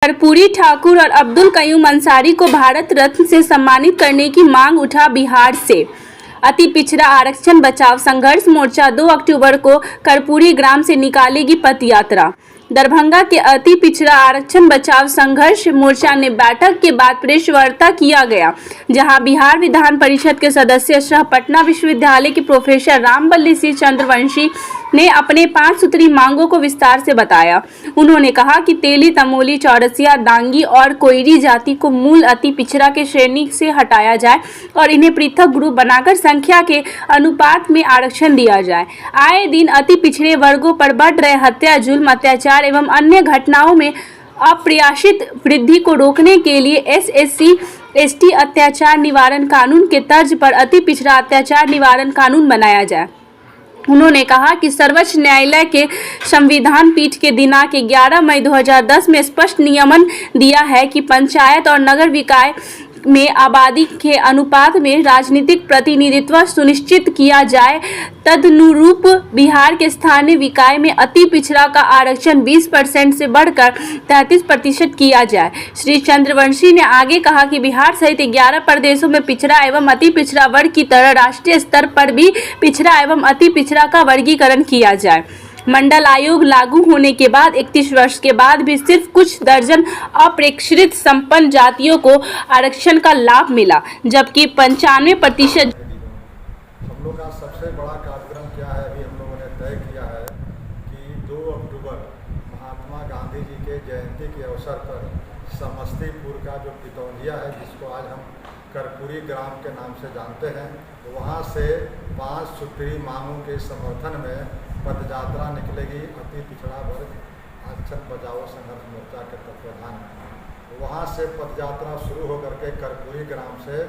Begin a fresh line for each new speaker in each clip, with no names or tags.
कर्पूरी ठाकुर और अब्दुल कयूम अंसारी को भारत रत्न से सम्मानित करने की मांग उठा बिहार से। अति पिछड़ा आरक्षण बचाव संघर्ष मोर्चा 2 अक्टूबर को कर्पूरी ग्राम से निकालेगी पद यात्रा। दरभंगा के अति पिछड़ा आरक्षण बचाव संघर्ष मोर्चा ने बैठक के बाद प्रेस वार्ता किया गया, जहां बिहार विधान परिषद के सदस्य सह पटना विश्वविद्यालय के प्रोफेसर रामबल्ली सिंह चंद्रवंशी ने अपने 5 सूत्री मांगों को विस्तार से बताया। उन्होंने कहा कि तेली, तमोली, चौरसिया, दांगी और कोयरी जाति को मूल अति पिछड़ा के श्रेणी से हटाया जाए और इन्हें पृथक ग्रुप बनाकर संख्या के अनुपात में आरक्षण दिया जाए। आए दिन अति पिछड़े वर्गों पर बढ़ रहे हत्या, जुल्म, अत्याचार एवं अन्य घटनाओं में अप्रत्याशित वृद्धि को रोकने के लिए SC ST अत्याचार निवारण कानून के तर्ज पर अति पिछड़ा अत्याचार निवारण कानून बनाया जाए। उन्होंने कहा कि सर्वोच्च न्यायालय के संविधान पीठ के दिनांक 11 मई 2010 में स्पष्ट नियमन दिया है कि पंचायत और नगर निकाय में आबादी के अनुपात में राजनीतिक प्रतिनिधित्व सुनिश्चित किया जाए। तदनुरूप बिहार के स्थानीय निकाय में अति पिछड़ा का आरक्षण 20% से बढ़कर 33% किया जाए। श्री चंद्रवंशी ने आगे कहा कि बिहार सहित 11 प्रदेशों में पिछड़ा एवं अति पिछड़ा वर्ग की तरह राष्ट्रीय स्तर पर भी पिछड़ा एवं अति पिछड़ा का वर्गीकरण किया जाए। मंडल आयोग लागू होने के बाद 31 वर्ष के बाद भी सिर्फ कुछ दर्जन अपेक्षित संपन्न जातियों को आरक्षण का लाभ मिला, जबकि 95%।
हम लोग का सबसे बड़ा कार्यक्रम क्या है, अभी हम लोगों ने तय किया है कि 2 अक्टूबर महात्मा गांधी जी के जयंती के अवसर पर समस्तीपुर का जो पितौलिया है, जिसको आज हम कर्पूरी ग्राम के नाम से जानते हैं, वहाँ से 5 सूत्री मांगों के समर्थन में पदयात्रा निकलेगी। अति पिछड़ा वर्ग आरक्षण बचाओ संघर्ष मोर्चा के तत्वाधान में वहाँ से पदयात्रा शुरू होकर के कर्पूरी ग्राम से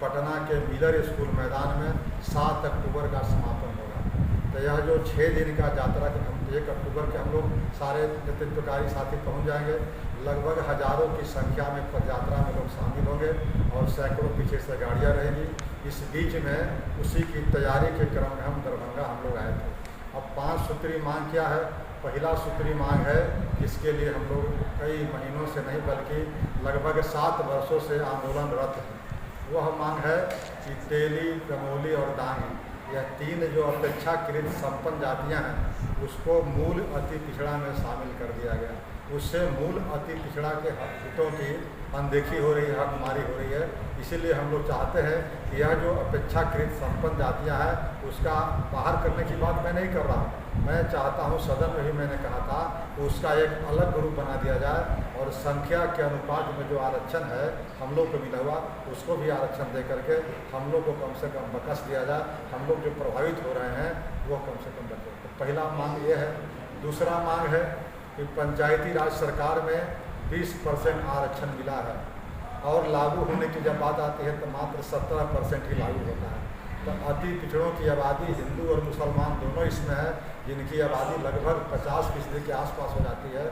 पटना के मिलर स्कूल मैदान में 7 अक्टूबर का समापन होगा। तो यह जो 6 दिन का यात्रा के 1 अक्टूबर के हम लोग सारे नेतृत्वकारी साथी पहुँच जाएंगे। लगभग हजारों की संख्या में पदयात्रा में लोग शामिल होंगे और सैकड़ों पीछे से गाड़ियाँ रहेंगी। इस बीच में उसी की तैयारी के क्रम में हम दरभंगा हम लोग आए थे। अब 5 सूत्री मांग क्या है? पहला सूत्री मांग है, जिसके लिए हम लोग कई महीनों से नहीं बल्कि लगभग 7 वर्षों से आंदोलनरत हैं। वह मांग है कि तेली, तमोली और दांगी, यह 3 जो अपेक्षाकृत संपन्न जातियां हैं, उसको मूल अति पिछड़ा में शामिल कर दिया गया। उससे मूल अति पिछड़ा के हितों की अनदेखी हो रही है, हकमारी हो रही है। इसीलिए हम लोग चाहते हैं कि यह जो अपेक्षाकृत संपन्न जातियाँ हैं, उसका बाहर करने की बात मैं नहीं कर रहा हूँ। मैं चाहता हूँ, सदन में भी मैंने कहा था, उसका एक अलग ग्रुप बना दिया जाए और संख्या के अनुपात में जो आरक्षण है हम लोग को मिला हुआ, उसको भी आरक्षण दे करके हम लोग को कम से कम बकस दिया जाए। हम लोग जो प्रभावित हो रहे हैं वो कम से कम बचे। तो पहला मांग ये है। दूसरा मांग है कि पंचायती राज सरकार में 20% आरक्षण मिला है और लागू होने की जब बात आती है तो मात्र 17% ही लागू होता है। तो अति पिछड़ों की आबादी हिंदू और मुसलमान दोनों इसमें है, जिनकी आबादी लगभग 50% के आसपास हो जाती है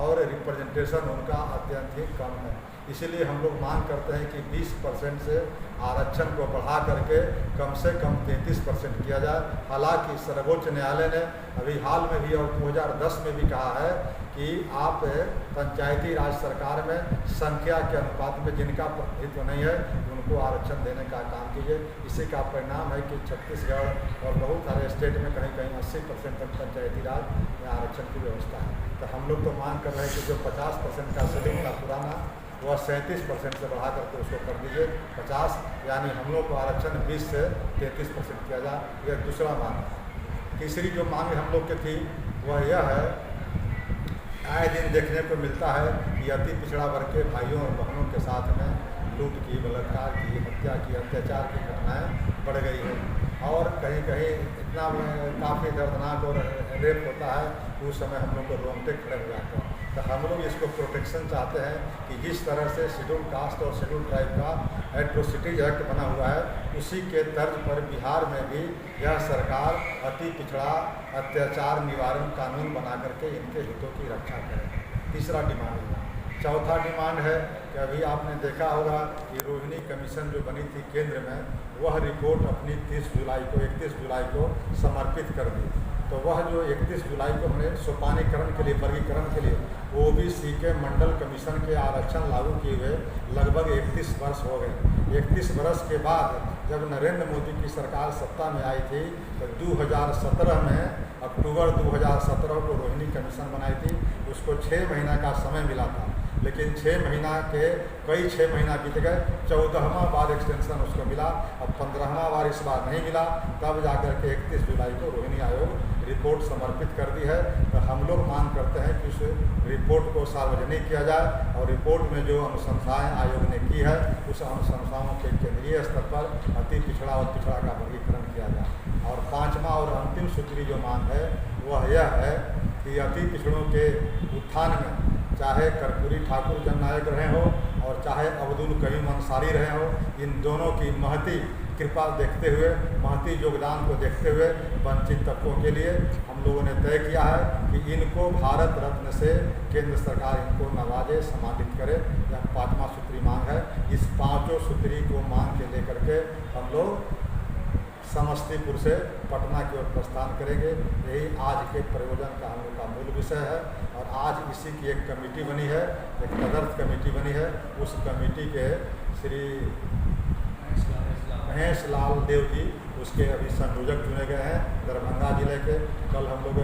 और रिप्रेजेंटेशन उनका अत्यंत ही कम है। इसीलिए हम लोग मांग करते हैं कि 20% से आरक्षण को बढ़ा करके कम से कम 33% किया जाए। हालांकि सर्वोच्च न्यायालय ने अभी हाल में भी और 2010 में भी कहा है कि आप पंचायती राज सरकार में संख्या के अनुपात में जिनका प्रतिनिधित्व नहीं है उनको आरक्षण देने का काम कीजिए। इसी का परिणाम है कि छत्तीसगढ़ और बहुत सारे स्टेट में कहीं कहीं 80% तक पंचायती राज में आरक्षण की व्यवस्था है। तो हम लोग तो मांग कर रहे हैं कि जो 50% का शेड्यूल था पुराना, वह 37% से बढ़ा करके उसको कर दीजिए 50, यानी हम लोग को आरक्षण 20 से 33% किया जाए। यह दूसरा मांग। तीसरी जो मांग हम लोग की थी वह यह है, आए दिन देखने को मिलता है कि अति पिछड़ा वर्ग के भाइयों और बहनों के साथ में लूट की, बलात्कार की, हत्या की, अत्याचार की घटनाएं बढ़ गई हैं और कहीं कहीं इतना काफ़ी दर्दनाक और रेप होता है, उस समय हम लोग को रोंगटे खड़े हो जाते हैं। तो हम लोग इसको प्रोटेक्शन चाहते हैं कि जिस तरह से शेड्यूल कास्ट और शेड्यूल ट्राइब का एट्रोसिटीज एक्ट बना हुआ है, उसी के तर्ज पर बिहार में भी यह सरकार अति पिछड़ा अत्याचार निवारण कानून बना करके इनके हितों की रक्षा करे। तीसरा डिमांड है। चौथा डिमांड है कि अभी आपने देखा होगा कि रोहिणी कमीशन जो बनी थी केंद्र में, वह रिपोर्ट अपनी 31 जुलाई को समर्पित कर दी। तो वह जो 31 जुलाई को हमने सोपानीकरण के लिए, वर्गीकरण के लिए ओबीसी के मंडल कमीशन के आरक्षण लागू किए हुए लगभग 31 वर्ष हो गए। 31 वर्ष के बाद जब नरेंद्र मोदी की सरकार सत्ता में आई थी तो 2017 में, अक्टूबर 2017 को रोहिणी कमीशन बनाई थी। उसको 6 महीना का समय मिला था, लेकिन 6 महीना के कई 6 महीना बीत गए। 14वां बार एक्सटेंशन उसको मिला, अब 15वां बार इस बार नहीं मिला। तब जाकर के 31 जुलाई को रोहिणी आयोग रिपोर्ट समर्पित कर दी है। तो हम लोग मांग करते हैं कि उस रिपोर्ट को सार्वजनिक किया जाए और रिपोर्ट में जो अनुशंसाएँ आयोग ने की है उस अनुशंसाओं के केंद्रीय स्तर पर अति पिछड़ा और पिछड़ा का वर्गीकरण किया जाए। और 5वां और अंतिम सूत्री जो मांग है वह यह है कि अति पिछड़ों के उत्थान में चाहे कर्पूरी ठाकुर जननायक रहे हो और चाहे अब्दुल कयूम अंसारी रहे हो, इन दोनों की महती कृपा देखते हुए, महती योगदान को देखते हुए वंचित तबकों के लिए हम लोगों ने तय किया है कि इनको भारत रत्न से केंद्र सरकार इनको नवाजे, सम्मानित करे। यह 5वां सूत्री मांग है। इस 5 सूत्री को मांग के लेकर के हम लोग समस्तीपुर से पटना की ओर प्रस्थान करेंगे। यही आज के प्रयोजन का हम लोग का मूल विषय है। और आज इसी की एक कमेटी बनी है, एक तदर्थ कमेटी बनी है। उस कमेटी के श्री महेश लाल देव जी उसके अभी संयोजक चुने गए हैं, दरभंगा जिले के। कल हम लोग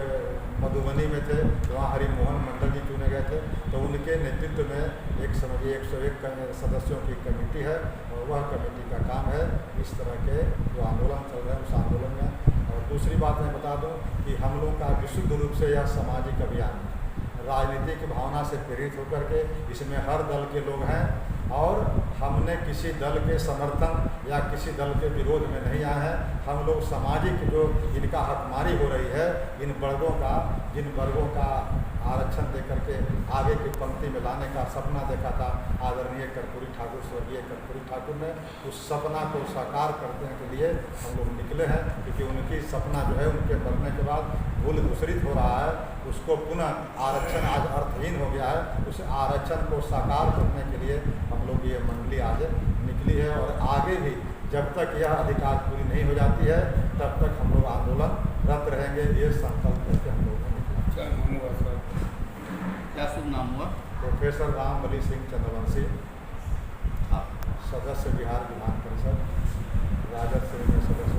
मधुबनी में थे, वहाँ हरिमोहन मंडल जी चुने गए थे। तो उनके नेतृत्व में एक समझिए 101 सदस्यों की कमेटी है और वह कमेटी का काम है इस तरह के जो आंदोलन चल रहे हैं उस आंदोलन में। और दूसरी बात मैं बता दूं कि हम लोग का विशुद्ध रूप से यह सामाजिक अभियान राजनीतिक भावना से प्रेरित होकर के, इसमें हर दल के लोग हैं और हमने किसी दल के समर्थन या किसी दल के विरोध में नहीं आए हैं। हम लोग सामाजिक जो इनका हकमारी हो रही है, इन वर्गों का, जिन वर्गों का आरक्षण देकर के आगे की पंक्ति में लाने का सपना देखा था आदरणीय कर्पूरी ठाकुर, स्वर्गीय कर्पूरी ठाकुर ने, उस सपना को साकार करने के लिए हम लोग निकले हैं। क्योंकि उनकी सपना जो है उनके मरने के बाद भूल दूसरित हो रहा है, उसको पुनः आरक्षण आज अर्थहीन हो गया है। उस आरक्षण को साकार करने के लिए हम लोग ये मंडली आज निकली है। और आगे भी जब तक यह अधिकार पूरी नहीं हो जाती है तब तक हम लोग आंदोलन रत रहेंगे, ये संकल्प करके हम लोग
क्या नाम हुआ सर? क्या शुभ नाम हुआ?
प्रोफेसर रामबली सिंह चंद्रवंशी, सदस्य बिहार विधान परिषद, राजद से सदस्य